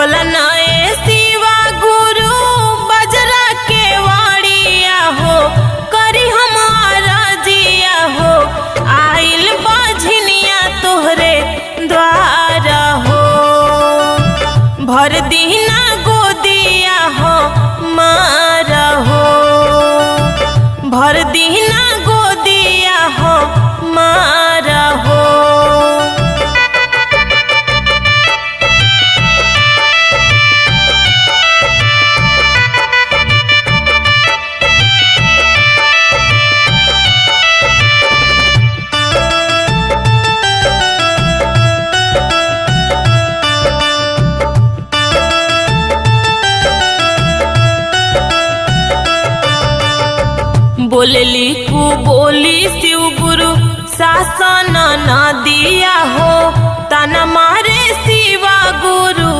खोला नए शिवा गुरु बजरा के वाड़िया हो, करी हमारा जिया हो, आइल बाझनिया तोहरे द्वार हो। भर दीना गोदिया हो मारा हो, भर दीना गोदिया हो मारा हो। बोलली कु बोली शिव गुरु शासन न दिया हो, तना मारे शिवा गुरु